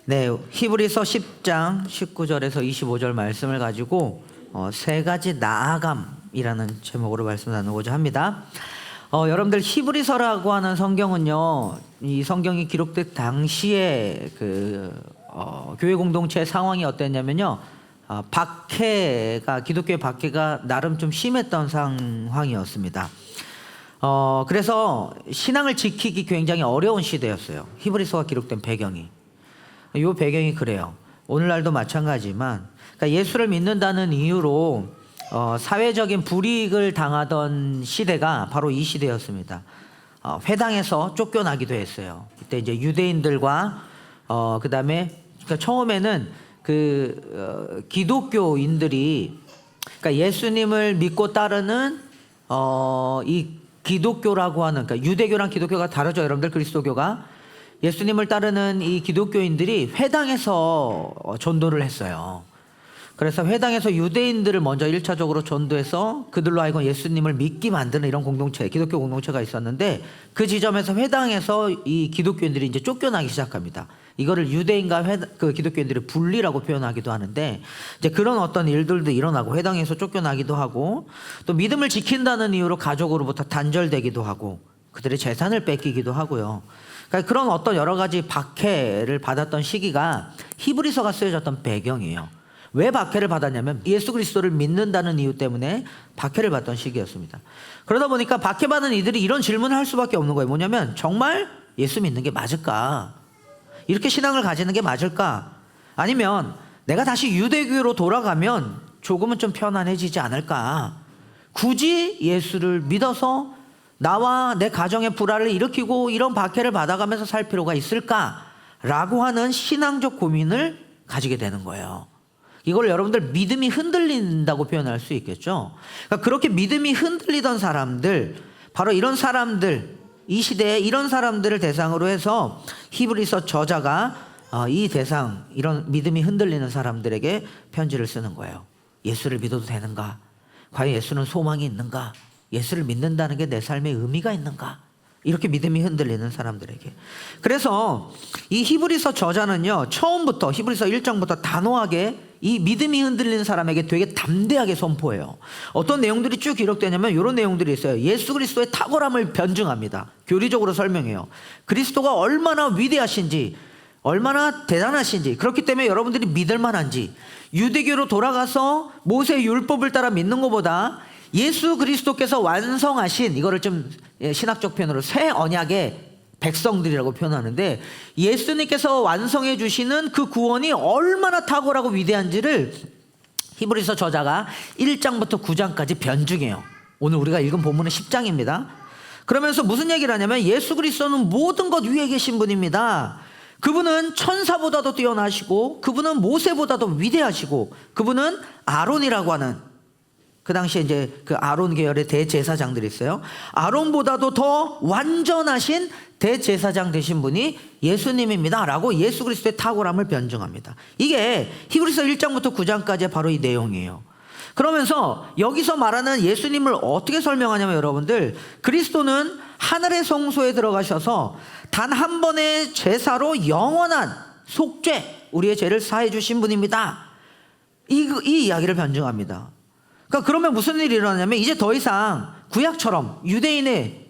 네, 히브리서 10장 19절에서 25절 말씀을 가지고 세 가지 나아감이라는 제목으로 말씀 나누고자 합니다. 여러분들 히브리서라고 하는 성경은요, 이 성경이 기록된 당시에 교회 공동체의 상황이 어땠냐면요, 기독교의 박해가 나름 좀 심했던 상황이었습니다. 그래서 신앙을 지키기 굉장히 어려운 시대였어요. 히브리서가 기록된 배경이. 이 배경이 그래요. 오늘날도 마찬가지지만, 그러니까 예수를 믿는다는 이유로 사회적인 불이익을 당하던 시대가 바로 이 시대였습니다. 회당에서 쫓겨나기도 했어요. 그때 이제 유대인들과 그다음에 그러니까 처음에는 기독교인들이, 그러니까 예수님을 믿고 따르는 이 기독교라고 하는, 그러니까 유대교랑 기독교가 다르죠, 여러분들. 그리스도교가 예수님을 따르는 이 기독교인들이 회당에서 전도를 했어요. 그래서 회당에서 유대인들을 먼저 1차적으로 전도해서 그들로 하여금 예수님을 믿게 만드는 이런 공동체, 기독교 공동체가 있었는데, 그 지점에서 회당에서 이 기독교인들이 이제 쫓겨나기 시작합니다. 이거를 유대인과 기독교인들의 분리라고 표현하기도 하는데, 이제 그런 어떤 일들도 일어나고, 회당에서 쫓겨나기도 하고, 또 믿음을 지킨다는 이유로 가족으로부터 단절되기도 하고, 그들의 재산을 뺏기기도 하고요. 그러니까 그런 어떤 여러 가지 박해를 받았던 시기가 히브리서가 쓰여졌던 배경이에요. 왜 박해를 받았냐면 예수 그리스도를 믿는다는 이유 때문에 박해를 받던 시기였습니다. 그러다 보니까 박해받은 이들이 이런 질문을 할 수밖에 없는 거예요. 뭐냐면, 정말 예수 믿는 게 맞을까? 이렇게 신앙을 가지는 게 맞을까? 아니면 내가 다시 유대교로 돌아가면 조금은 좀 편안해지지 않을까? 굳이 예수를 믿어서 나와 내 가정의 불화를 일으키고 이런 박해를 받아가면서 살 필요가 있을까라고 하는 신앙적 고민을 가지게 되는 거예요. 이걸 여러분들 믿음이 흔들린다고 표현할 수 있겠죠. 그러니까 그렇게 믿음이 흔들리던 사람들, 바로 이런 사람들, 이 시대에 이런 사람들을 대상으로 해서 히브리서 저자가 이런 믿음이 흔들리는 사람들에게 편지를 쓰는 거예요. 예수를 믿어도 되는가? 과연 예수는 소망이 있는가? 예수를 믿는다는 게 내 삶에 의미가 있는가? 이렇게 믿음이 흔들리는 사람들에게. 그래서 이 히브리서 저자는요, 처음부터 히브리서 1장부터 단호하게 이 믿음이 흔들리는 사람에게 되게 담대하게 선포해요. 어떤 내용들이 쭉 기록되냐면 이런 내용들이 있어요. 예수 그리스도의 탁월함을 변증합니다. 교리적으로 설명해요. 그리스도가 얼마나 위대하신지, 얼마나 대단하신지, 그렇기 때문에 여러분들이 믿을 만한지, 유대교로 돌아가서 모세의 율법을 따라 믿는 것보다 예수 그리스도께서 완성하신, 이거를 좀 신학적 표현으로 새 언약의 백성들이라고 표현하는데, 예수님께서 완성해 주시는 그 구원이 얼마나 탁월하고 위대한지를 히브리서 저자가 1장부터 9장까지 변증해요. 오늘 우리가 읽은 본문은 10장입니다. 그러면서 무슨 얘기를 하냐면, 예수 그리스도는 모든 것 위에 계신 분입니다. 그분은 천사보다도 뛰어나시고, 그분은 모세보다도 위대하시고, 그분은 아론이라고 하는, 그 당시에 이제 그 아론 계열의 대제사장들이 있어요. 아론보다도 더 완전하신 대제사장 되신 분이 예수님입니다 라고 예수 그리스도의 탁월함을 변증합니다. 이게 히브리서 1장부터 9장까지의 바로 이 내용이에요. 그러면서 여기서 말하는 예수님을 어떻게 설명하냐면, 여러분들, 그리스도는 하늘의 성소에 들어가셔서 단 한 번의 제사로 영원한 속죄, 우리의 죄를 사해 주신 분입니다. 이 이야기를 변증합니다. 그러니까 그러면 무슨 일이 일어나냐면, 이제 더 이상 구약처럼, 유대인의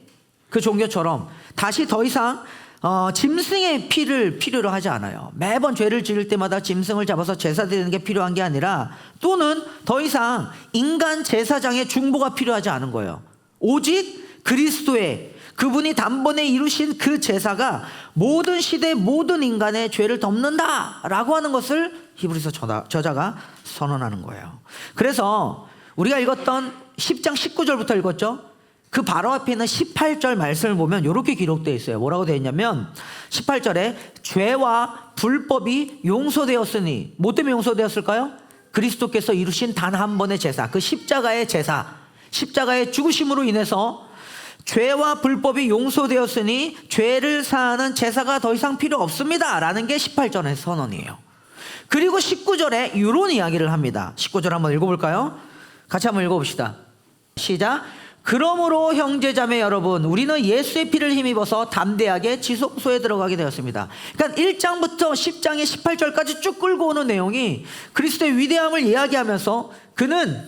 그 종교처럼 다시 더 이상 짐승의 피를 필요로 하지 않아요. 매번 죄를 지을 때마다 짐승을 잡아서 제사 드리는 게 필요한 게 아니라, 또는 더 이상 인간 제사장의 중보가 필요하지 않은 거예요. 오직 그리스도의, 그분이 단번에 이루신 그 제사가 모든 시대 모든 인간의 죄를 덮는다라고 하는 것을 히브리서 저자가 선언하는 거예요. 그래서 우리가 읽었던 10장 19절부터 읽었죠? 그 바로 앞에 있는 18절 말씀을 보면 이렇게 기록되어 있어요. 뭐라고 되어 있냐면, 18절에 죄와 불법이 용서되었으니, 뭐 때문에 용서되었을까요? 그리스도께서 이루신 단 한 번의 제사, 그 십자가의 제사, 십자가의 죽으심으로 인해서 죄와 불법이 용서되었으니 죄를 사하는 제사가 더 이상 필요 없습니다 라는 게 18절의 선언이에요. 그리고 19절에 이런 이야기를 합니다. 19절 한번 읽어볼까요? 같이 한번 읽어봅시다. 시작. 그러므로 형제자매 여러분, 우리는 예수의 피를 힘입어서 담대하게 지성소에 들어가게 되었습니다. 그러니까 1장부터 10장의 18절까지 쭉 끌고 오는 내용이 그리스도의 위대함을 이야기하면서 그는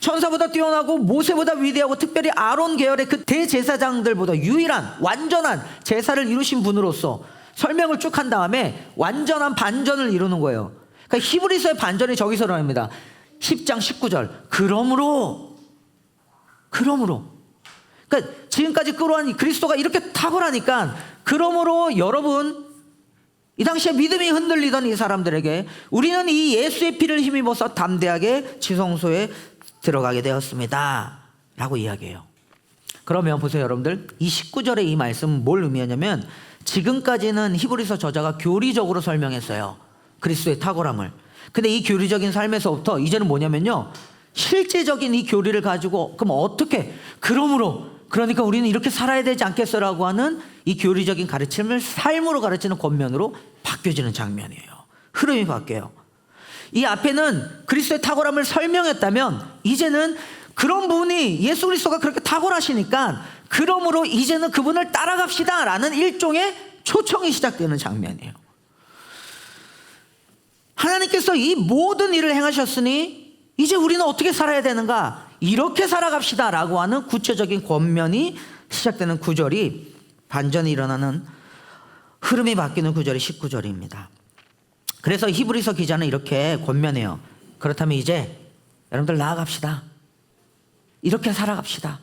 천사보다 뛰어나고 모세보다 위대하고 특별히 아론 계열의 그 대제사장들보다 유일한 완전한 제사를 이루신 분으로서 설명을 쭉 한 다음에 완전한 반전을 이루는 거예요. 그러니까 히브리서의 반전이 저기서 나옵니다. 10장 19절. 그러므로 그러니까 지금까지 끌어온 그리스도가 이렇게 탁월하니까, 그러므로 여러분, 이 당시에 믿음이 흔들리던 이 사람들에게 우리는 이 예수의 피를 힘입어서 담대하게 지성소에 들어가게 되었습니다 라고 이야기해요. 그러면 보세요 여러분들, 이 19절의 이 말씀은 뭘 의미하냐면, 지금까지는 히브리서 저자가 교리적으로 설명했어요, 그리스도의 탁월함을. 근데 이 교리적인 삶에서부터 이제는 뭐냐면요, 실제적인 이 교리를 가지고 그럼 어떻게, 그러니까 우리는 이렇게 살아야 되지 않겠어라고 하는 이 교리적인 가르침을 삶으로 가르치는 권면으로 바뀌어지는 장면이에요. 흐름이 바뀌어요. 이 앞에는 그리스도의 탁월함을 설명했다면, 이제는 그런 분이, 예수 그리스도가 그렇게 탁월하시니까 그러므로 이제는 그분을 따라갑시다 라는 일종의 초청이 시작되는 장면이에요. 하나님께서 이 모든 일을 행하셨으니 이제 우리는 어떻게 살아야 되는가, 이렇게 살아갑시다 라고 하는 구체적인 권면이 시작되는 구절이, 반전이 일어나는 흐름이 바뀌는 구절이 19절입니다. 그래서 히브리서 기자는 이렇게 권면해요. 그렇다면 이제 여러분들 나아갑시다. 이렇게 살아갑시다.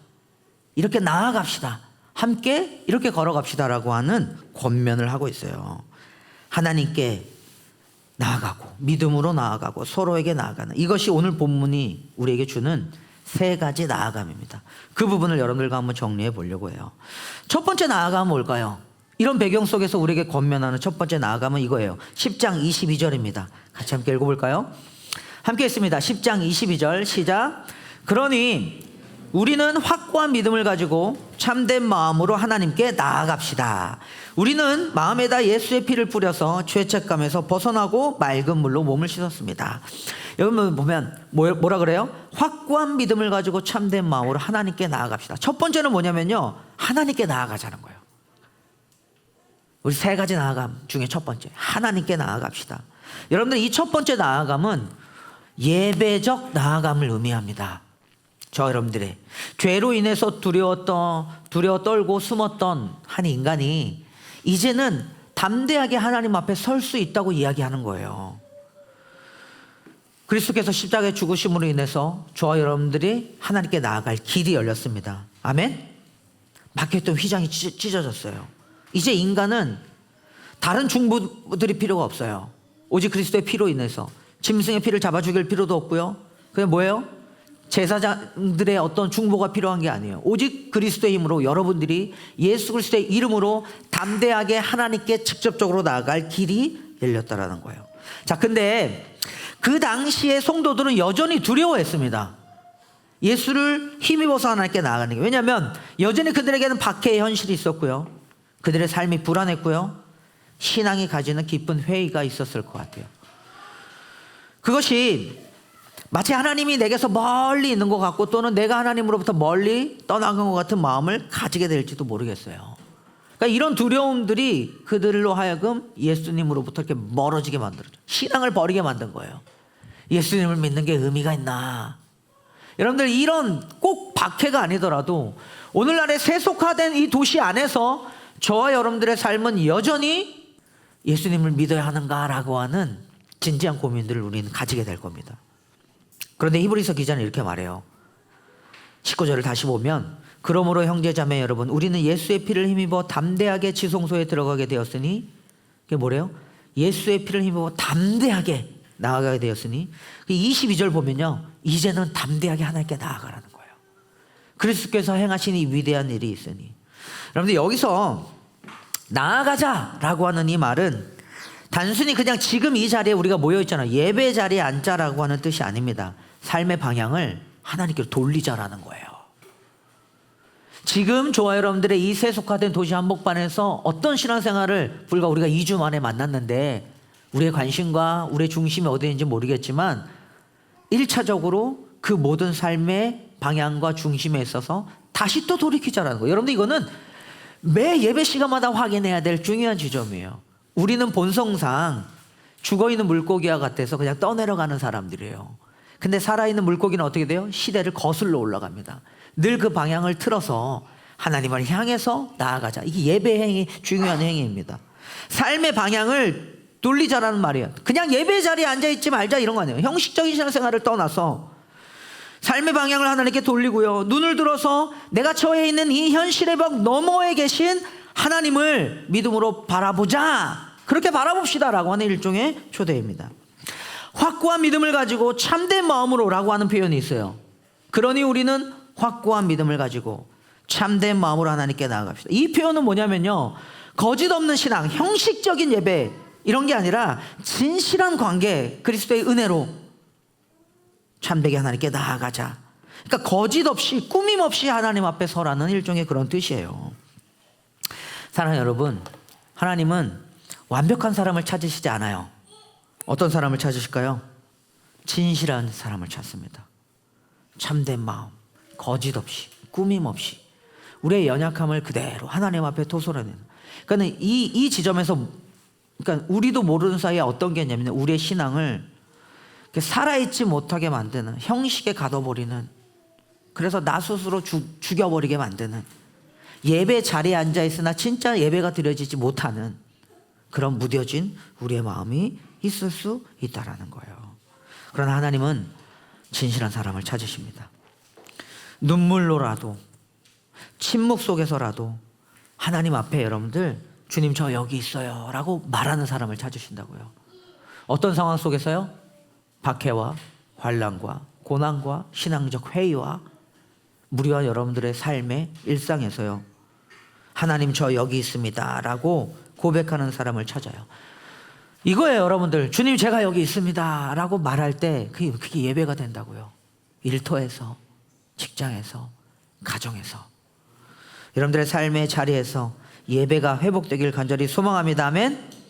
이렇게 나아갑시다. 함께 이렇게 걸어갑시다 라고 하는 권면을 하고 있어요. 하나님께 나아가고 믿음으로 나아가고 서로에게 나아가는, 이것이 오늘 본문이 우리에게 주는 세 가지 나아감입니다. 그 부분을 여러분들과 한번 정리해 보려고 해요. 첫 번째 나아감은 뭘까요? 이런 배경 속에서 우리에게 권면하는 첫 번째 나아감은 이거예요. 10장 22절입니다. 같이 함께 읽어볼까요? 함께 읽습니다. 10장 22절 시작. 그러니 우리는 확고한 믿음을 가지고 참된 마음으로 하나님께 나아갑시다. 우리는 마음에다 예수의 피를 뿌려서 죄책감에서 벗어나고 맑은 물로 몸을 씻었습니다. 여러분 보면 뭐라 그래요? 확고한 믿음을 가지고 참된 마음으로 하나님께 나아갑시다. 첫 번째는 뭐냐면요, 하나님께 나아가자는 거예요. 우리 세 가지 나아감 중에 첫 번째, 하나님께 나아갑시다. 여러분들, 이 첫 번째 나아감은 예배적 나아감을 의미합니다. 저 여러분들의 죄로 인해서 두려워 떨고 숨었던 한 인간이 이제는 담대하게 하나님 앞에 설 수 있다고 이야기하는 거예요. 그리스도께서 십자가의 죽으심으로 인해서 저와 여러분들이 하나님께 나아갈 길이 열렸습니다. 아멘? 막혀있던 휘장이 찢어졌어요. 이제 인간은 다른 중보들이 필요가 없어요. 오직 그리스도의 피로 인해서 짐승의 피를 잡아 죽일 필요도 없고요. 그게 뭐예요? 제사장들의 어떤 중보가 필요한 게 아니에요. 오직 그리스도의 힘으로 여러분들이 예수 그리스도의 이름으로 담대하게 하나님께 직접적으로 나아갈 길이 열렸다라는 거예요. 자, 근데 그 당시에 성도들은 여전히 두려워했습니다. 예수를 힘입어서 하나님께 나아가는 게. 왜냐하면 여전히 그들에게는 박해의 현실이 있었고요, 그들의 삶이 불안했고요, 신앙이 가지는 깊은 회의가 있었을 것 같아요. 그것이 마치 하나님이 내게서 멀리 있는 것 같고, 또는 내가 하나님으로부터 멀리 떠나간 것 같은 마음을 가지게 될지도 모르겠어요. 그러니까 이런 두려움들이 그들로 하여금 예수님으로부터 이렇게 멀어지게 만들어요. 신앙을 버리게 만든 거예요. 예수님을 믿는 게 의미가 있나. 여러분들, 이런 꼭 박해가 아니더라도 오늘날의 세속화된 이 도시 안에서 저와 여러분들의 삶은 여전히 예수님을 믿어야 하는가라고 하는 진지한 고민들을 우리는 가지게 될 겁니다. 그런데 히브리서 기자는 이렇게 말해요. 19절을 다시 보면, 그러므로 형제자매 여러분, 우리는 예수의 피를 힘입어 담대하게 지성소에 들어가게 되었으니, 그게 뭐래요? 예수의 피를 힘입어 담대하게 나아가게 되었으니, 22절 보면요, 이제는 담대하게 하나님께 나아가라는 거예요. 그리스도께서 행하신 이 위대한 일이 있으니. 여러분들, 여기서 나아가자라고 하는 이 말은 단순히 그냥 지금 이 자리에 우리가 모여있잖아요, 예배 자리에 앉자라고 하는 뜻이 아닙니다. 삶의 방향을 하나님께로 돌리자라는 거예요. 지금 저와 여러분들의 이 세속화된 도시 한복판에서 어떤 신앙생활을 불과 우리가 2주 만에 만났는데, 우리의 관심과 우리의 중심이 어디인지 모르겠지만 1차적으로 그 모든 삶의 방향과 중심에 있어서 다시 또 돌이키자라는 거예요. 여러분들 이거는 매 예배 시간마다 확인해야 될 중요한 지점이에요. 우리는 본성상 죽어있는 물고기와 같아서 그냥 떠내려가는 사람들이에요. 근데 살아있는 물고기는 어떻게 돼요? 시대를 거슬러 올라갑니다. 늘 그 방향을 틀어서 하나님을 향해서 나아가자. 이게 예배 행위, 중요한 행위입니다. 삶의 방향을 돌리자라는 말이에요. 그냥 예배 자리에 앉아있지 말자 이런 거 아니에요. 형식적인 신앙생활을 떠나서 삶의 방향을 하나님께 돌리고요. 눈을 들어서 내가 처해 있는 이 현실의 벽 너머에 계신 하나님을 믿음으로 바라보자. 그렇게 바라봅시다라고 하는 일종의 초대입니다. 확고한 믿음을 가지고 참된 마음으로라고 하는 표현이 있어요. 그러니 우리는 확고한 믿음을 가지고 참된 마음으로 하나님께 나아갑시다. 이 표현은 뭐냐면요, 거짓 없는 신앙, 형식적인 예배 이런 게 아니라 진실한 관계, 그리스도의 은혜로 참되게 하나님께 나아가자. 그러니까 거짓 없이 꾸밈 없이 하나님 앞에 서라는 일종의 그런 뜻이에요. 사랑하는 여러분, 하나님은 완벽한 사람을 찾으시지 않아요. 어떤 사람을 찾으실까요? 진실한 사람을 찾습니다. 참된 마음, 거짓 없이 꾸밈 없이 우리의 연약함을 그대로 하나님 앞에 토설해내는. 그러니까 이 지점에서, 그러니까 우리도 모르는 사이에 어떤 게 있냐면 우리의 신앙을 살아있지 못하게 만드는, 형식에 가둬버리는, 그래서 나 스스로 죽여버리게 만드는, 예배 자리에 앉아있으나 진짜 예배가 드려지지 못하는 그런 무뎌진 우리의 마음이 있을 수 있다라는 거예요. 그러나 하나님은 진실한 사람을 찾으십니다. 눈물로라도 침묵 속에서라도 하나님 앞에 여러분들 주님 저 여기 있어요 라고 말하는 사람을 찾으신다고요. 어떤 상황 속에서요? 박해와 환난과 고난과 신앙적 회의와 무리와 여러분들의 삶의 일상에서요, 하나님 저 여기 있습니다 라고 고백하는 사람을 찾아요. 이거예요 여러분들. 주님 제가 여기 있습니다 라고 말할 때 그게 예배가 된다고요. 일터에서, 직장에서, 가정에서, 여러분들의 삶의 자리에서 예배가 회복되길 간절히 소망합니다. 아멘.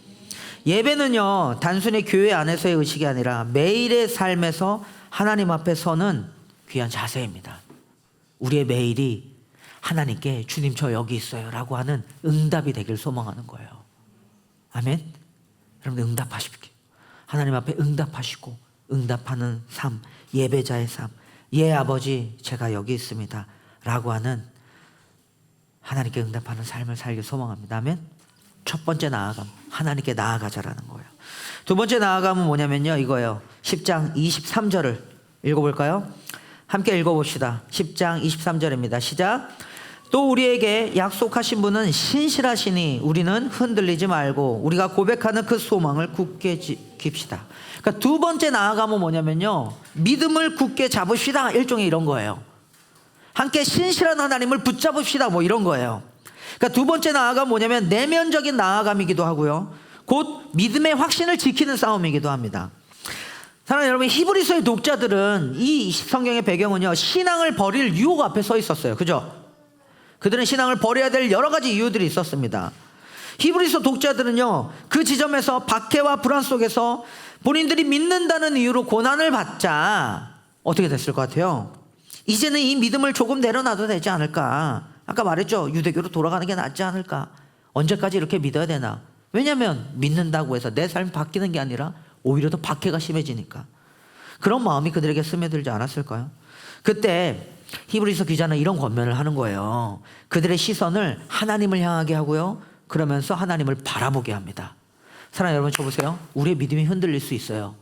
예배는요 단순히 교회 안에서의 의식이 아니라 매일의 삶에서 하나님 앞에 서는 귀한 자세입니다. 우리의 매일이 하나님께 주님 저 여기 있어요 라고 하는 응답이 되길 소망하는 거예요. 아멘. 여러분들 응답하십시오. 하나님 앞에 응답하시고 응답하는 삶, 예배자의 삶, 예 아버지 제가 여기 있습니다 라고 하는 하나님께 응답하는 삶을 살길 소망합니다. 아멘. 첫 번째 나아감, 하나님께 나아가자라는 거예요. 두 번째 나아감은 뭐냐면요, 이거예요. 10장 23절을 읽어볼까요? 함께 읽어봅시다. 10장 23절입니다. 시작. 또 우리에게 약속하신 분은 신실하시니 우리는 흔들리지 말고 우리가 고백하는 그 소망을 굳게 지킵시다. 그러니까 두 번째 나아감은 뭐냐면요, 믿음을 굳게 잡읍시다, 일종의 이런 거예요. 함께 신실한 하나님을 붙잡읍시다, 뭐 이런 거예요. 그러니까 두 번째 나아감은 뭐냐면 내면적인 나아감이기도 하고요, 곧 믿음의 확신을 지키는 싸움이기도 합니다. 사랑하는 여러분, 히브리서의 독자들은 이 성경의 배경은요, 신앙을 버릴 유혹 앞에 서 있었어요. 그죠? 그들은 신앙을 버려야 될 여러 가지 이유들이 있었습니다. 히브리서 독자들은요, 그 지점에서 박해와 불안 속에서 본인들이 믿는다는 이유로 고난을 받자 어떻게 됐을 것 같아요? 이제는 이 믿음을 조금 내려놔도 되지 않을까? 아까 말했죠, 유대교로 돌아가는 게 낫지 않을까? 언제까지 이렇게 믿어야 되나? 왜냐하면 믿는다고 해서 내 삶이 바뀌는 게 아니라 오히려 더 박해가 심해지니까. 그런 마음이 그들에게 스며들지 않았을까요? 그때 히브리서 기자는 이런 권면을 하는 거예요. 그들의 시선을 하나님을 향하게 하고요, 그러면서 하나님을 바라보게 합니다. 사랑하는 여러분, 저 보세요. 우리의 믿음이 흔들릴 수 있어요.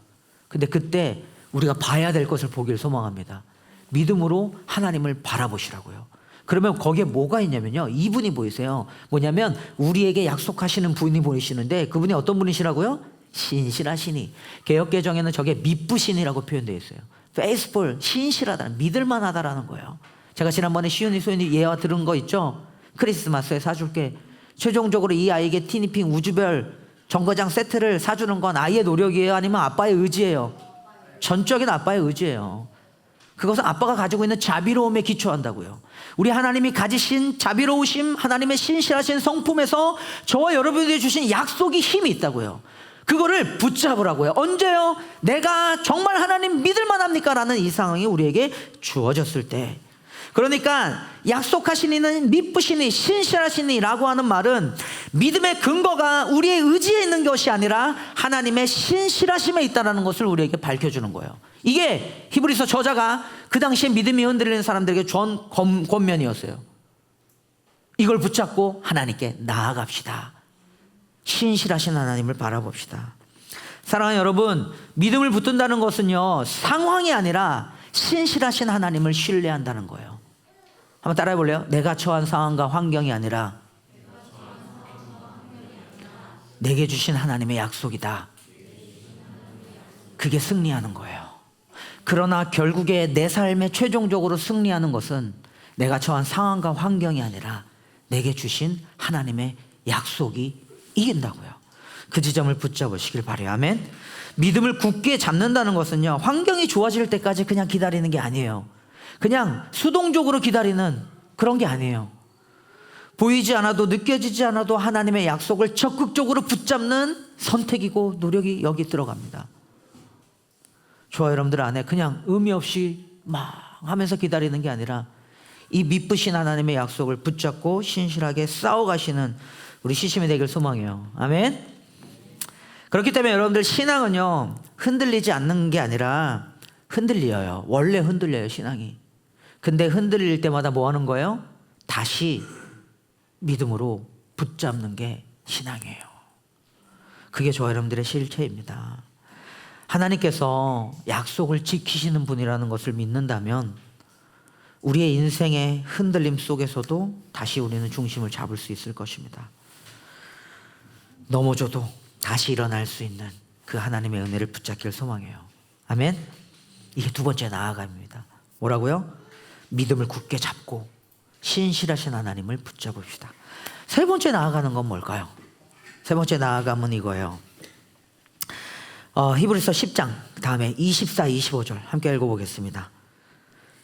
근데 그때 우리가 봐야 될 것을 보길 소망합니다. 믿음으로 하나님을 바라보시라고요. 그러면 거기에 뭐가 있냐면요, 이분이 보이세요. 뭐냐면 우리에게 약속하시는 분이 보이시는데 그분이 어떤 분이시라고요? 신실하시니. 개역개정에는 저게 미쁘신이라고 표현되어 있어요. faithful, 신실하다, 믿을만하다라는 거예요. 제가 지난번에 시온이 소연이 예화 들은 거 있죠? 크리스마스에 사줄게. 최종적으로 이 아이에게 티니핑 우주별 정거장 세트를 사주는 건 아이의 노력이에요? 아니면 아빠의 의지예요? 전적인 아빠의 의지예요. 그것은 아빠가 가지고 있는 자비로움에 기초한다고요. 우리 하나님이 가지신 자비로우심, 하나님의 신실하신 성품에서 저와 여러분들이 주신 약속이 힘이 있다고요. 그거를 붙잡으라고요. 언제요? 내가 정말 하나님 믿을 만합니까? 라는 이 상황이 우리에게 주어졌을 때. 그러니까 약속하신 이는 미쁘시니 신실하시니라고 하는 말은 믿음의 근거가 우리의 의지에 있는 것이 아니라 하나님의 신실하심에 있다는 것을 우리에게 밝혀주는 거예요. 이게 히브리서 저자가 그 당시에 믿음이 흔들리는 사람들에게 전 권면이었어요. 이걸 붙잡고 하나님께 나아갑시다. 신실하신 하나님을 바라봅시다. 사랑하는 여러분, 믿음을 붙든다는 것은요, 상황이 아니라 신실하신 하나님을 신뢰한다는 거예요. 한번 따라해 볼래요? 내가 처한 상황과 환경이 아니라 내게 주신 하나님의 약속이다. 그게 승리하는 거예요. 그러나 결국에 내 삶에 최종적으로 승리하는 것은 내가 처한 상황과 환경이 아니라 내게 주신 하나님의 약속이 이긴다고요. 그 지점을 붙잡으시길 바라요. 아멘. 믿음을 굳게 잡는다는 것은요, 환경이 좋아질 때까지 그냥 기다리는 게 아니에요. 그냥 수동적으로 기다리는 그런 게 아니에요. 보이지 않아도 느껴지지 않아도 하나님의 약속을 적극적으로 붙잡는 선택이고 노력이 여기 들어갑니다. 저와 여러분들 안에 그냥 의미 없이 막 하면서 기다리는 게 아니라 이 미쁘신 하나님의 약속을 붙잡고 신실하게 싸워가시는 우리 시심이 되길 소망해요. 아멘. 그렇기 때문에 여러분들 신앙은요, 흔들리지 않는 게 아니라 흔들려요. 원래 흔들려요, 신앙이. 근데 흔들릴 때마다 뭐 하는 거예요? 다시 믿음으로 붙잡는 게 신앙이에요. 그게 저와 여러분들의 실체입니다. 하나님께서 약속을 지키시는 분이라는 것을 믿는다면 우리의 인생의 흔들림 속에서도 다시 우리는 중심을 잡을 수 있을 것입니다. 넘어져도 다시 일어날 수 있는 그 하나님의 은혜를 붙잡기를 소망해요. 아멘. 이게 두 번째 나아감입니다. 뭐라고요? 믿음을 굳게 잡고 신실하신 하나님을 붙잡읍시다. 세 번째 나아가는 건 뭘까요? 세 번째 나아감은 이거예요. 히브리서 10장 다음에 24, 25절 함께 읽어보겠습니다.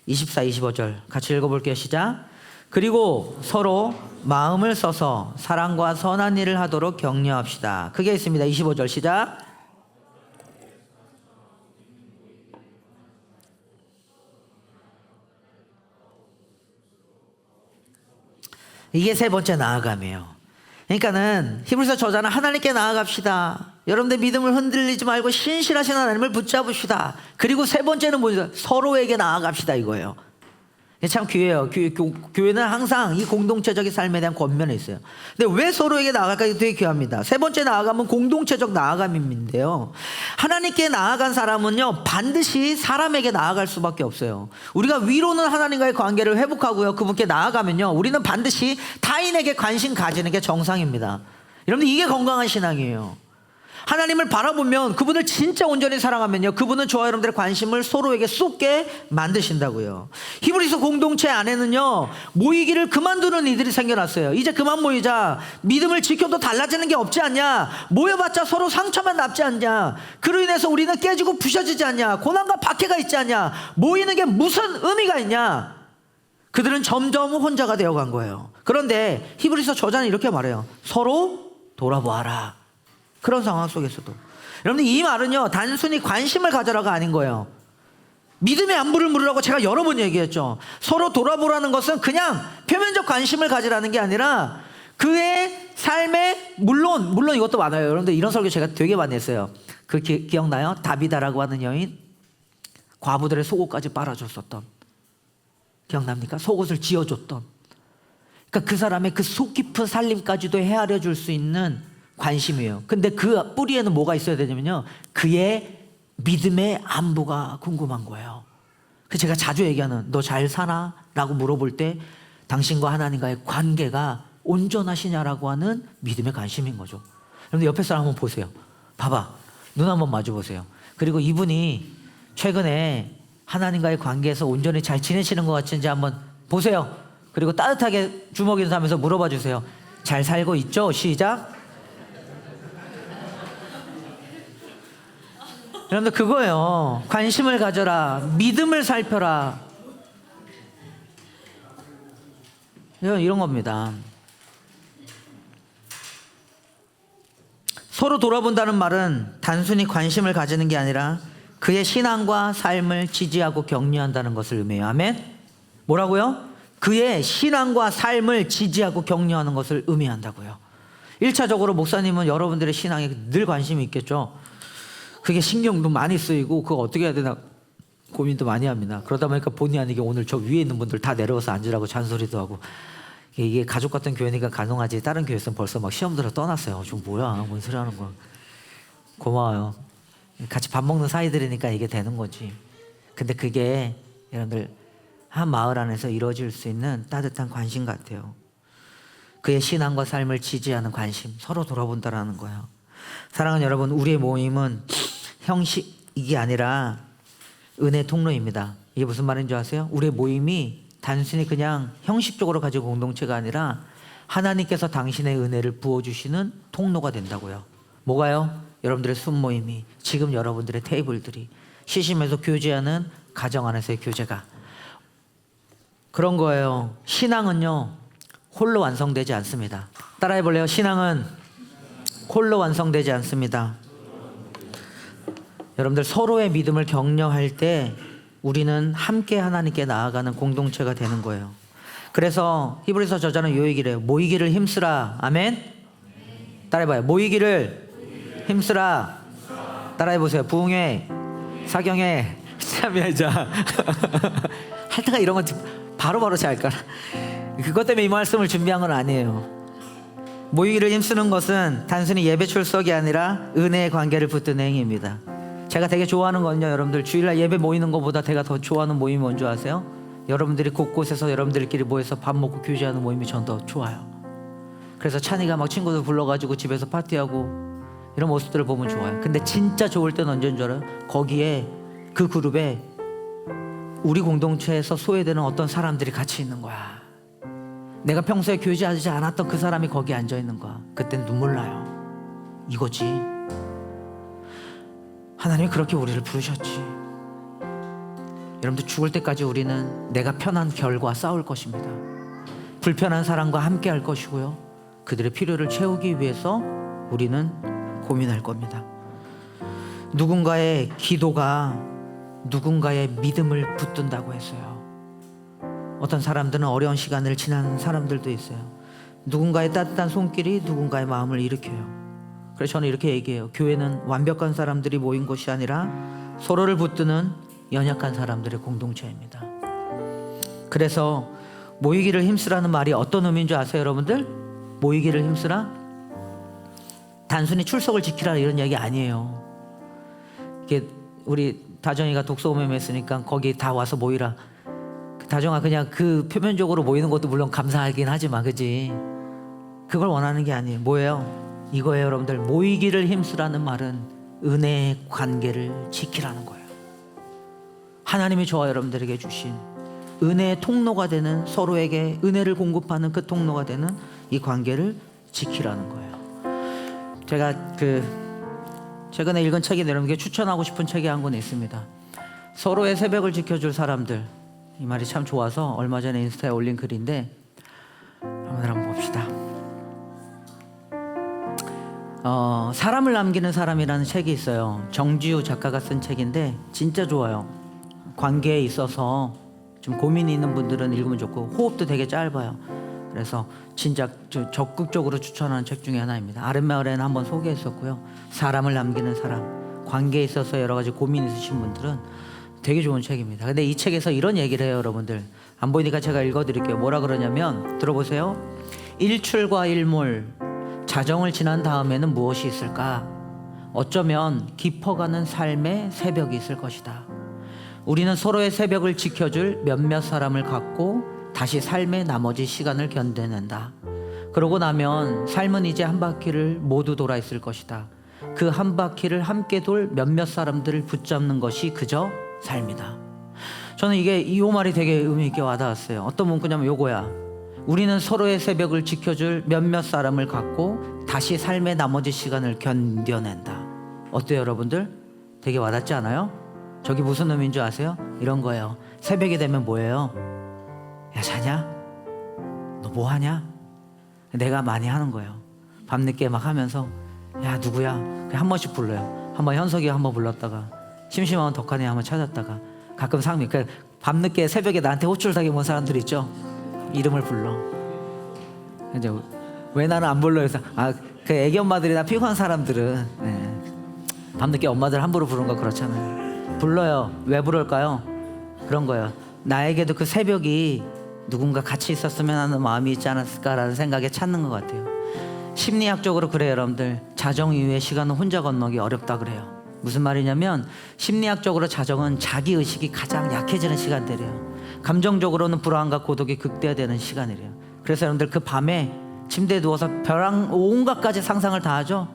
24, 25절 같이 읽어볼게요. 시작. 그리고 서로 마음을 써서 사랑과 선한 일을 하도록 격려합시다. 크게 있습니다. 25절 시작. 이게 세 번째 나아감이에요. 그러니까는 히브리서 저자는 하나님께 나아갑시다. 여러분들 믿음을 흔들리지 말고 신실하신 하나님을 붙잡읍시다. 그리고 세 번째는 뭐죠? 서로에게 나아갑시다 이거예요. 참 귀해요. 교회는 항상 이 공동체적인 삶에 대한 권면이 있어요. 근데 왜 서로에게 나아갈까? 되게 귀합니다. 세 번째 나아감은 공동체적 나아감인데요. 하나님께 나아간 사람은요, 반드시 사람에게 나아갈 수밖에 없어요. 우리가 위로는 하나님과의 관계를 회복하고요, 그분께 나아가면요, 우리는 반드시 타인에게 관심 가지는 게 정상입니다. 여러분들 이게 건강한 신앙이에요. 하나님을 바라보면 그분을 진짜 온전히 사랑하면요, 그분은 저와 여러분들의 관심을 서로에게 쏟게 만드신다고요. 히브리서 공동체 안에는요, 모이기를 그만두는 이들이 생겨났어요. 이제 그만 모이자. 믿음을 지켜도 달라지는 게 없지 않냐. 모여봤자 서로 상처만 남지 않냐. 그로 인해서 우리는 깨지고 부셔지지 않냐. 고난과 박해가 있지 않냐. 모이는 게 무슨 의미가 있냐. 그들은 점점 혼자가 되어간 거예요. 그런데 히브리서 저자는 이렇게 말해요. 서로 돌아보아라. 그런 상황 속에서도 여러분들 이 말은요, 단순히 관심을 가져라가 아닌 거예요. 믿음의 안부를 물으라고 제가 여러 번 얘기했죠. 서로 돌아보라는 것은 그냥 표면적 관심을 가지라는 게 아니라 그의 삶에 물론 이것도 많아요. 여러분들 이런 설교 제가 되게 많이 했어요. 그 기억나요? 다비다라고 하는 여인, 과부들의 속옷까지 빨아줬었던, 기억납니까? 속옷을 지어줬던, 그러니까 그 사람의 그 속 깊은 살림까지도 헤아려 줄 수 있는 관심이에요. 근데 그 뿌리에는 뭐가 있어야 되냐면요, 그의 믿음의 안부가 궁금한 거예요. 그 제가 자주 얘기하는, 너 잘 사나? 라고 물어볼 때 당신과 하나님과의 관계가 온전하시냐라고 하는 믿음의 관심인 거죠. 여러분들 옆에 사람 한번 보세요. 봐봐, 눈 한번 마주 보세요. 그리고 이분이 최근에 하나님과의 관계에서 온전히 잘 지내시는 것 같은지 한번 보세요. 그리고 따뜻하게 주먹 인사하면서 물어봐 주세요. 잘 살고 있죠? 시작. 여러분들 그거예요. 관심을 가져라. 믿음을 살펴라. 이런 겁니다. 서로 돌아본다는 말은 단순히 관심을 가지는 게 아니라 그의 신앙과 삶을 지지하고 격려한다는 것을 의미해요. 아멘. 뭐라고요? 그의 신앙과 삶을 지지하고 격려하는 것을 의미한다고요. 1차적으로 목사님은 여러분들의 신앙에 늘 관심이 있겠죠. 그게 신경도 많이 쓰이고 그거 어떻게 해야 되나 고민도 많이 합니다. 그러다 보니까 본의 아니게 오늘 저 위에 있는 분들 다 내려와서 앉으라고 잔소리도 하고, 이게 가족 같은 교회니까 가능하지 다른 교회에서는 벌써 막 시험 들어 떠났어요. 좀 뭐야 뭔 소리 하는 거야. 고마워요. 같이 밥 먹는 사이들이니까 이게 되는 거지. 근데 그게 여러분들 한 마을 안에서 이루어질 수 있는 따뜻한 관심 같아요. 그의 신앙과 삶을 지지하는 관심, 서로 돌아본다라는 거예요. 사랑하는 여러분, 우리의 모임은 형식이 아니라 은혜 통로입니다. 이게 무슨 말인지 아세요? 우리의 모임이 단순히 그냥 형식적으로 가지고 공동체가 아니라 하나님께서 당신의 은혜를 부어주시는 통로가 된다고요. 뭐가요? 여러분들의 순모임이, 지금 여러분들의 테이블들이, 시심에서 교제하는 가정 안에서의 교제가 그런 거예요. 신앙은요 홀로 완성되지 않습니다. 따라해 볼래요? 신앙은 홀로 완성되지 않습니다. 여러분들 서로의 믿음을 격려할 때 우리는 함께 하나님께 나아가는 공동체가 되는 거예요. 그래서 히브리서 저자는 요 얘기를 해요. 모이기를 힘쓰라. 아멘. 따라해봐요. 모이기를 힘쓰라. 따라해보세요. 부흥회, 사경회, 참여자. 하다가 이런 건 바로바로 잘 알까. 그것 때문에 이 말씀을 준비한 건 아니에요. 모이기를 힘쓰는 것은 단순히 예배 출석이 아니라 은혜의 관계를 붙드는 행위입니다. 제가 되게 좋아하는 건요, 여러분들 주일날 예배 모이는 것보다 제가 더 좋아하는 모임이 뭔지 아세요? 여러분들이 곳곳에서 여러분들끼리 모여서 밥 먹고 교제하는 모임이 전 더 좋아요. 그래서 찬이가 막 친구들 불러가지고 집에서 파티하고 이런 모습들을 보면 좋아요. 근데 진짜 좋을 때는 언제인 줄 알아요? 거기에 그 그룹에 우리 공동체에서 소외되는 어떤 사람들이 같이 있는 거야. 내가 평소에 교제하지 않았던 그 사람이 거기 앉아 있는 거야. 그땐 눈물 나요. 이거지. 하나님이 그렇게 우리를 부르셨지. 여러분들 죽을 때까지 우리는 내가 편한 결과 싸울 것입니다. 불편한 사람과 함께 할 것이고요. 그들의 필요를 채우기 위해서 우리는 고민할 겁니다. 누군가의 기도가 누군가의 믿음을 붙든다고 했어요. 어떤 사람들은 어려운 시간을 지나는 사람들도 있어요. 누군가의 따뜻한 손길이 누군가의 마음을 일으켜요. 그래서 저는 이렇게 얘기해요. 교회는 완벽한 사람들이 모인 곳이 아니라 서로를 붙드는 연약한 사람들의 공동체입니다. 그래서 모이기를 힘쓰라는 말이 어떤 의미인 줄 아세요, 여러분들? 모이기를 힘쓰라? 단순히 출석을 지키라 이런 얘기 아니에요. 이게 우리 다정이가 독서 모임 했으니까 거기 다 와서 모이라. 다정아, 그냥 그 표면적으로 모이는 것도 물론 감사하긴 하지만, 그지? 그걸 원하는 게 아니에요. 뭐예요? 이거예요, 여러분들. 모이기를 힘쓰라는 말은 은혜의 관계를 지키라는 거예요. 하나님이 저와 여러분들에게 주신 은혜의 통로가 되는, 서로에게 은혜를 공급하는 그 통로가 되는 이 관계를 지키라는 거예요. 제가 최근에 읽은 책이 여러분께 추천하고 싶은 책이 한 권 있습니다. 서로의 새벽을 지켜줄 사람들. 이 말이 참 좋아서 얼마 전에 인스타에 올린 글인데 한번 봅시다. 사람을 남기는 사람이라는 책이 있어요. 정지우 작가가 쓴 책인데 진짜 좋아요. 관계에 있어서 좀 고민이 있는 분들은 읽으면 좋고, 호흡도 되게 짧아요. 그래서 진짜 적극적으로 추천하는 책 중에 하나입니다. 아랫마을에는 한번 소개했었고요. 사람을 남기는 사람, 관계에 있어서 여러 가지 고민 있으신 분들은 되게 좋은 책입니다. 근데 이 책에서 이런 얘기를 해요, 여러분들. 안 보이니까 제가 읽어드릴게요. 뭐라 그러냐면, 들어보세요. 일출과 일몰, 자정을 지난 다음에는 무엇이 있을까? 어쩌면 깊어가는 삶의 새벽이 있을 것이다. 우리는 서로의 새벽을 지켜줄 몇몇 사람을 갖고 다시 삶의 나머지 시간을 견뎌낸다. 그러고 나면 삶은 이제 한 바퀴를 모두 돌아 있을 것이다. 그 한 바퀴를 함께 돌 몇몇 사람들을 붙잡는 것이 그저 삶이다. 저는 이 말이 되게 의미 있게 와닿았어요. 어떤 문구냐면 요거야. 우리는 서로의 새벽을 지켜줄 몇몇 사람을 갖고 다시 삶의 나머지 시간을 견뎌낸다. 어때요, 여러분들? 되게 와닿지 않아요? 저기 무슨 의미인 줄 아세요? 이런 거예요. 새벽이 되면 뭐예요? 야, 자냐? 너 뭐 하냐? 내가 많이 하는 거예요. 밤늦게 막 하면서, 야, 누구야? 그냥 한 번씩 불러요. 한번 현석이가 한번 불렀다가, 심심하면 덕한이 한번 찾았다가, 가끔 상미, 그러니까 밤늦게 새벽에 나한테 호출하게 온 사람들 있죠. 이름을 불러. 이제 왜 나는 안 불러? 그래서 그 애기 엄마들이나 피곤한 사람들은 밤늦게 엄마들 함부로 부르는 거 그렇잖아요. 불러요. 왜 부를까요? 그런 거예요. 나에게도 그 새벽이 누군가 같이 있었으면 하는 마음이 있지 않았을까라는 생각에 찾는 것 같아요. 심리학적으로 그래요, 여러분들. 자정 이후의 시간은 혼자 건너기 어렵다 그래요. 무슨 말이냐면 심리학적으로 자정은 자기의식이 가장 약해지는 시간대래요. 감정적으로는 불안과 고독이 극대화되는 시간이래요. 그래서 여러분들 그 밤에 침대에 누워서 벼랑 온갖 가지 상상을 다 하죠.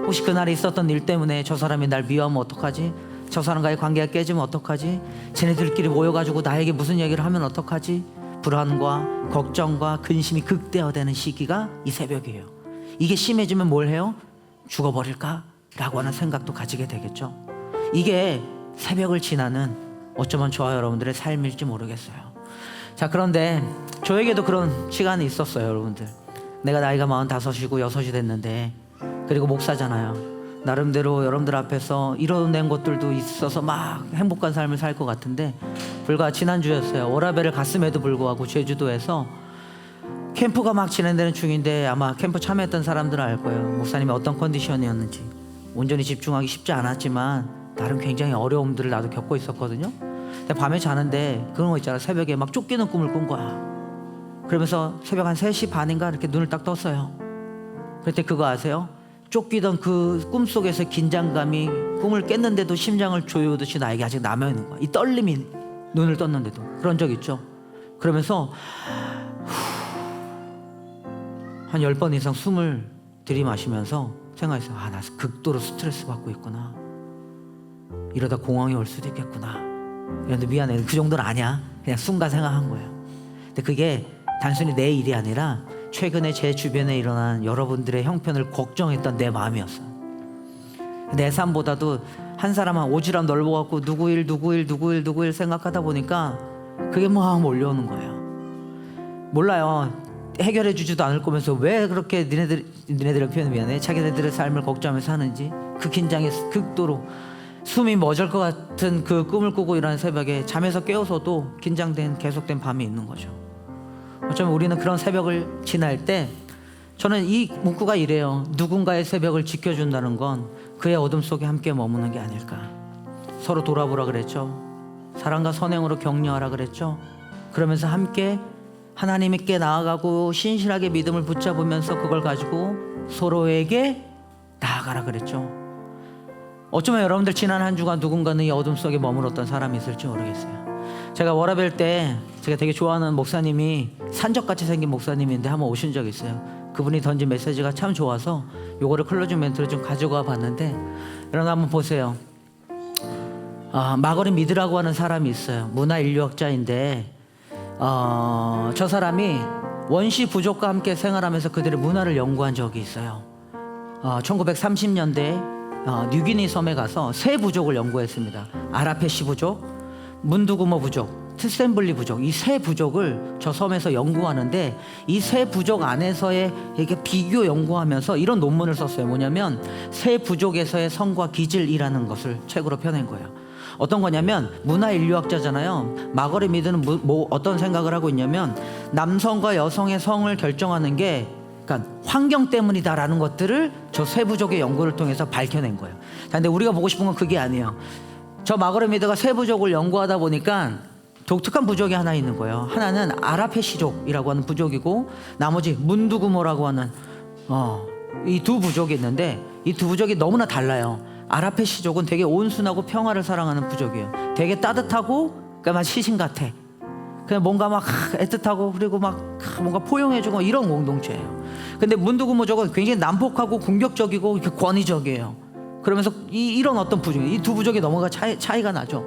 혹시 그날에 있었던 일 때문에 저 사람이 날 미워하면 어떡하지? 저 사람과의 관계가 깨지면 어떡하지? 쟤네들끼리 모여가지고 나에게 무슨 얘기를 하면 어떡하지? 불안과 걱정과 근심이 극대화되는 시기가 이 새벽이에요. 이게 심해지면 뭘 해요? 죽어버릴까? 라고 하는 생각도 가지게 되겠죠. 이게 새벽을 지나는 어쩌면 저와 여러분들의 삶일지 모르겠어요. 자, 그런데 저에게도 그런 시간이 있었어요, 여러분들. 내가 나이가 45이고 6이 됐는데, 그리고 목사잖아요. 나름대로 여러분들 앞에서 이뤄낸 것들도 있어서 막 행복한 삶을 살 것 같은데, 불과 지난주였어요. 워라벨을 갔음에도 불구하고 제주도에서 캠프가 막 진행되는 중인데, 아마 캠프 참여했던 사람들은 알 거예요. 목사님이 어떤 컨디션이었는지. 온전히 집중하기 쉽지 않았지만 나름 굉장히 어려움들을 나도 겪고 있었거든요. 근데 밤에 자는데 그런 거 있잖아. 새벽에 막 쫓기는 꿈을 꾼 거야. 그러면서 새벽 한 3시 반인가 이렇게 눈을 딱 떴어요. 그때 그거 아세요? 쫓기던 그 꿈속에서 긴장감이 꿈을 깼는데도 심장을 조여오듯이 나에게 아직 남아있는 거야. 이 떨림이 눈을 떴는데도. 그런 적 있죠. 그러면서 한 10번 이상 숨을 들이마시면서 생각했어요. 나 극도로 스트레스 받고 있구나. 이러다 공황이 올 수도 있겠구나. 그런데 미안해. 그 정도는 아니야. 그냥 순간 생각한 거예요. 근데 그게 단순히 내 일이 아니라 최근에 제 주변에 일어난 여러분들의 형편을 걱정했던 내 마음이었어요. 내 삶보다도 한 사람 한 오지랖 넓어갖고 누구 일 생각하다 보니까 그게 막 몰려오는 거예요. 몰라요. 해결해 주지도 않을 거면서 왜 그렇게 니네들의 표현이 미안해. 자기네들의 삶을 걱정하면서 하는지. 그 긴장이 극도로 숨이 멎을 것 같은 그 꿈을 꾸고 일어나는 새벽에 잠에서 깨어서도 긴장된 계속된 밤이 있는 거죠. 어쩌면 우리는 그런 새벽을 지날 때, 저는 이 문구가 이래요. 누군가의 새벽을 지켜준다는 건 그의 어둠 속에 함께 머무는 게 아닐까. 서로 돌아보라 그랬죠. 사랑과 선행으로 격려하라 그랬죠. 그러면서 함께 하나님께 나아가고 신실하게 믿음을 붙잡으면서 그걸 가지고 서로에게 나아가라 그랬죠. 어쩌면 여러분들 지난 한 주간 누군가는 이 어둠 속에 머물렀던 사람이 있을지 모르겠어요. 제가 워라벨 때 제가 되게 좋아하는 목사님이 산적같이 생긴 목사님인데 한번 오신 적이 있어요. 그분이 던진 메시지가 참 좋아서 요거를 클로징 멘트로 좀 가져가 봤는데, 여러분 한번 보세요. 마거리 미드라고 하는 사람이 있어요. 문화인류학자인데 저 사람이 원시 부족과 함께 생활하면서 그들의 문화를 연구한 적이 있어요. 1930년대 뉴기니 섬에 가서 세 부족을 연구했습니다. 아라페시 부족, 문두구모 부족, 트셈블리 부족, 이 세 부족을 저 섬에서 연구하는데, 이 세 부족 안에서의 이렇게 비교 연구하면서 이런 논문을 썼어요. 뭐냐면 세 부족에서의 성과 기질이라는 것을 책으로 펴낸 거예요. 어떤 거냐면, 문화인류학자잖아요. 마거리 미드는 어떤 생각을 하고 있냐면, 남성과 여성의 성을 결정하는 게 그러니까 환경 때문이다라는 것들을 저 세 부족의 연구를 통해서 밝혀낸 거예요. 근데 우리가 보고 싶은 건 그게 아니에요. 저 마거리 미드가 세 부족을 연구하다 보니까 독특한 부족이 하나 있는 거예요. 하나는 아라페시족이라고 하는 부족이고, 나머지 문두구모라고 하는 이 두 부족이 있는데, 이 두 부족이 너무나 달라요. 아라페시족은 되게 온순하고 평화를 사랑하는 부족이에요. 되게 따뜻하고, 그러니까 막 시신 같아. 그냥 뭔가 막 애틋하고, 그리고 막 뭔가 포용해주고 이런 공동체예요. 근데 문두구모족은 굉장히 난폭하고 공격적이고 이렇게 권위적이에요. 그러면서 이런 어떤 부족, 이 두 부족이 너무나 차이가 나죠.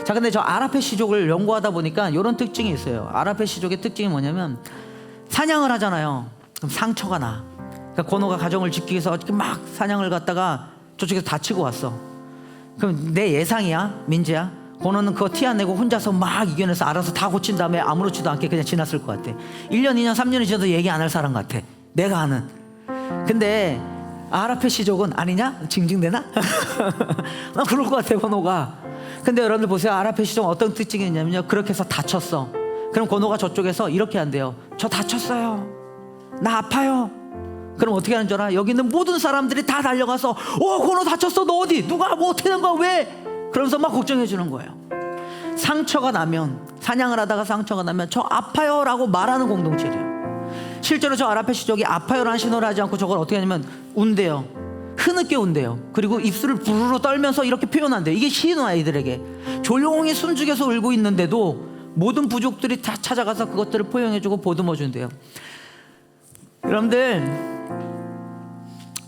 자, 근데 저 아라페시족을 연구하다 보니까 이런 특징이 있어요. 아라페시족의 특징이 뭐냐면, 사냥을 하잖아요. 그럼 상처가 나. 그러니까 고노가 가정을 지키기 위해서 이렇게 막 사냥을 갔다가 저쪽에서 다치고 왔어. 그럼 내 예상이야, 민재야, 고노는 그거 티 안 내고 혼자서 막 이겨내서 알아서 다 고친 다음에 아무렇지도 않게 그냥 지났을 것 같아. 1년, 2년, 3년이 지나도 얘기 안 할 사람 같아, 내가 아는. 근데 아라페시족은 아니냐? 징징대나? 난 그럴 것 같아, 고노가. 근데 여러분들 보세요. 아라페 시종 어떤 특징이 있냐면요, 그렇게 해서 다쳤어. 그럼 고노가 저쪽에서 이렇게 한대요. 저 다쳤어요, 나 아파요. 그럼 어떻게 하는 줄 알아? 여기 있는 모든 사람들이 다 달려가서 고노 다쳤어, 너 어디? 누가 뭐 어떻게 된 거야, 왜? 그러면서 막 걱정해 주는 거예요. 상처가 나면, 사냥을 하다가 상처가 나면 저 아파요 라고 말하는 공동체래요. 실제로 저 아라페 시족이 아파요라는 신호를 하지 않고 저걸 어떻게 하냐면 운대요. 흐느껴 운대요. 그리고 입술을 부르르 떨면서 이렇게 표현한대요. 이게 신호, 아이들에게 조용히 숨죽여서 울고 있는데도 모든 부족들이 다 찾아가서 그것들을 포용해주고 보듬어 준대요. 여러분들,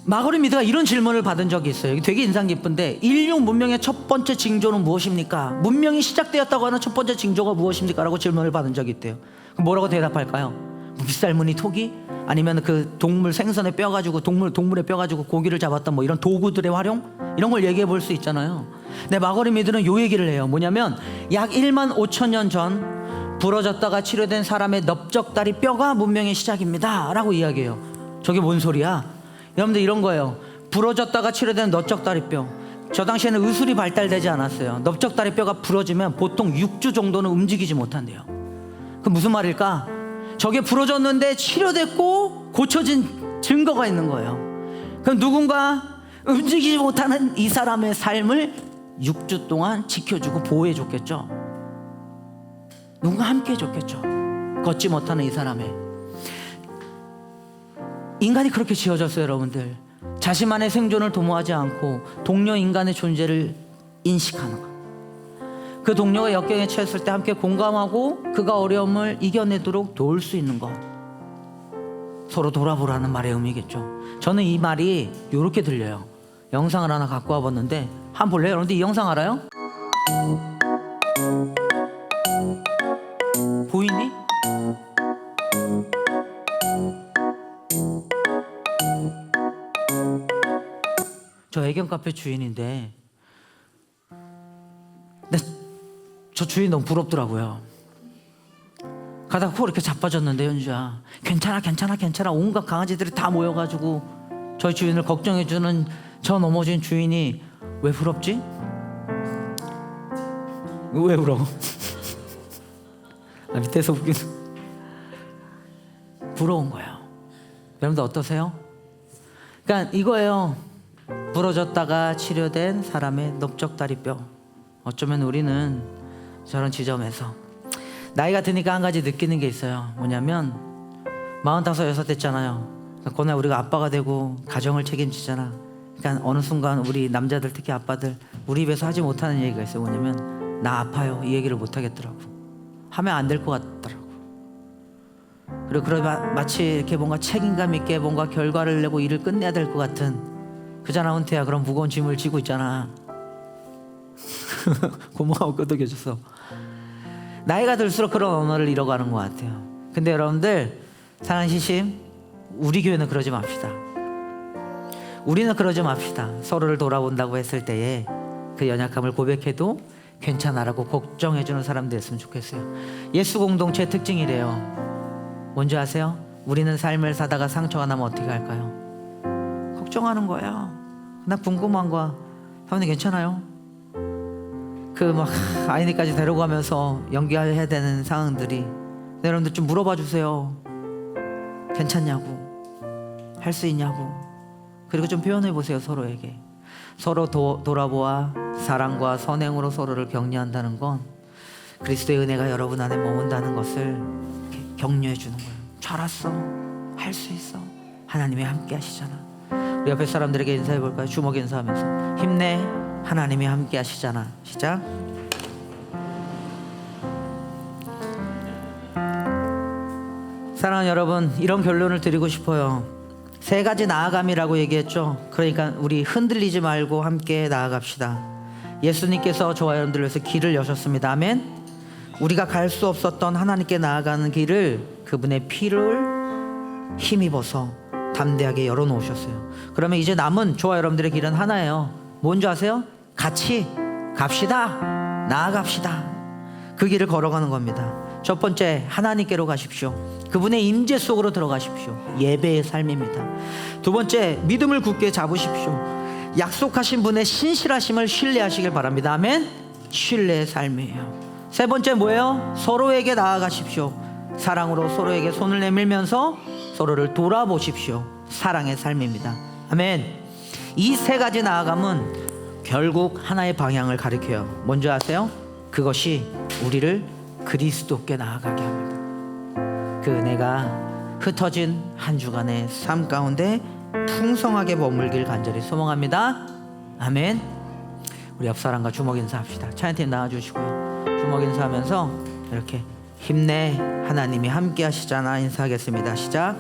마거리미드가 이런 질문을 받은 적이 있어요. 되게 인상 깊은데, 인류 문명의 첫 번째 징조는 무엇입니까? 문명이 시작되었다고 하는 첫 번째 징조가 무엇입니까? 라고 질문을 받은 적이 있대요. 그럼 뭐라고 대답할까요? 뭐 빗살무늬 토기? 아니면 그 동물 생선의 뼈 가지고 동물의 뼈 가지고 고기를 잡았던 뭐 이런 도구들의 활용? 이런 걸 얘기해 볼 수 있잖아요. 근데 마거리미드는 요 얘기를 해요. 뭐냐면 약 1만 5천 년 전 부러졌다가 치료된 사람의 넓적다리 뼈가 문명의 시작입니다 라고 이야기해요. 저게 뭔 소리야? 여러분들, 이런 거예요. 부러졌다가 치료된 넓적다리뼈. 저 당시에는 의술이 발달되지 않았어요. 넓적다리뼈가 부러지면 보통 6주 정도는 움직이지 못한대요. 그 무슨 말일까? 저게 부러졌는데 치료됐고 고쳐진 증거가 있는 거예요. 그럼 누군가 움직이지 못하는 이 사람의 삶을 6주 동안 지켜주고 보호해줬겠죠. 누군가 함께해줬겠죠. 걷지 못하는 이 사람의. 인간이 그렇게 지어졌어요. 여러분들, 자신만의 생존을 도모하지 않고 동료 인간의 존재를 인식하는 것. 그 동료가 역경에 처했을 때 함께 공감하고 그가 어려움을 이겨내도록 도울 수 있는 것. 서로 돌아보라는 말의 의미겠죠. 저는 이 말이 이렇게 들려요. 영상을 하나 갖고 와봤는데 한번 볼래요? 여러분들, 이 영상 알아요? 보이니? 저 애견 카페 주인인데, 저 주인 너무 부럽더라고요. 가다가 코 이렇게 자빠졌는데, 현주야 괜찮아 괜찮아 괜찮아, 온갖 강아지들이 다 모여가지고 저희 주인을 걱정해주는 저 넘어진 주인이 왜 부럽지? 왜 울어? 밑에서 웃기는. 부러운 거예요. 여러분들 어떠세요? 그러니까 이거예요. 부러졌다가 치료된 사람의 넓적다리뼈. 어쩌면 우리는 저런 지점에서 나이가 드니까 한 가지 느끼는 게 있어요. 뭐냐면 45, 6 됐잖아요. 그날 우리가 아빠가 되고 가정을 책임지잖아. 그러니까 어느 순간 우리 남자들, 특히 아빠들, 우리 입에서 하지 못하는 얘기가 있어요. 뭐냐면 나 아파요, 이 얘기를 못 하겠더라고. 하면 안 될 것 같더라고. 그리고 마치 이렇게 뭔가 책임감 있게 뭔가 결과를 내고 일을 끝내야 될 것 같은, 그잖아 은퇴야, 그런 무거운 짐을 지고 있잖아. 고마워, 끄덕여줬어. 나이가 들수록 그런 언어를 잃어가는 것 같아요. 근데 여러분들, 사랑하는 시심, 우리 교회는 그러지 맙시다. 우리는 그러지 맙시다. 서로를 돌아본다고 했을 때에 그 연약함을 고백해도 괜찮아라고 걱정해주는 사람들 됐으면 좋겠어요. 예수 공동체의 특징이래요. 뭔지 아세요? 우리는 삶을 사다가 상처가 나면 어떻게 할까요? 걱정하는 거예요. 나 궁금한 거야. 사모님 괜찮아요? 그 막 아이니까지 데려가면서 연기해야 되는 상황들이, 여러분들 좀 물어봐 주세요. 괜찮냐고, 할 수 있냐고. 그리고 좀 표현해 보세요. 서로에게. 서로 돌아보아 사랑과 선행으로 서로를 격려한다는 건 그리스도의 은혜가 여러분 안에 머문다는 것을 격려해 주는 거예요. 잘했어, 할 수 있어, 하나님이 함께 하시잖아. 우리 옆에 사람들에게 인사해 볼까요? 주먹 인사하면서 힘내, 하나님이 함께 하시잖아. 시작. 사랑하는 여러분, 이런 결론을 드리고 싶어요. 3가지 나아감이라고 얘기했죠. 그러니까 우리 흔들리지 말고 함께 나아갑시다. 예수님께서 저와 여러분들을 위해서 길을 여셨습니다. 아멘. 우리가 갈 수 없었던 하나님께 나아가는 길을 그분의 피를 힘입어서 담대하게 열어놓으셨어요. 그러면 이제 남은 저와 여러분들의 길은 하나예요. 뭔지 아세요? 같이 갑시다. 나아갑시다. 그 길을 걸어가는 겁니다. 첫 번째, 하나님께로 가십시오. 그분의 임재 속으로 들어가십시오. 예배의 삶입니다. 두 번째, 믿음을 굳게 잡으십시오. 약속하신 분의 신실하심을 신뢰하시길 바랍니다. 아멘. 신뢰의 삶이에요. 세 번째 뭐예요? 서로에게 나아가십시오. 사랑으로 서로에게 손을 내밀면서 서로를 돌아보십시오. 사랑의 삶입니다. 아멘. 이 세 가지 나아감은 결국 하나의 방향을 가리켜요. 뭔지 아세요? 그것이 우리를 그리스도께 나아가게 합니다. 그 은혜가 흩어진 한 주간의 삶 가운데 풍성하게 머물길 간절히 소망합니다. 아멘. 우리 옆 사람과 주먹 인사합시다. 차연팀 나와주시고요. 주먹 인사하면서 이렇게 힘내, 하나님이 함께 하시잖아 인사하겠습니다. 시작.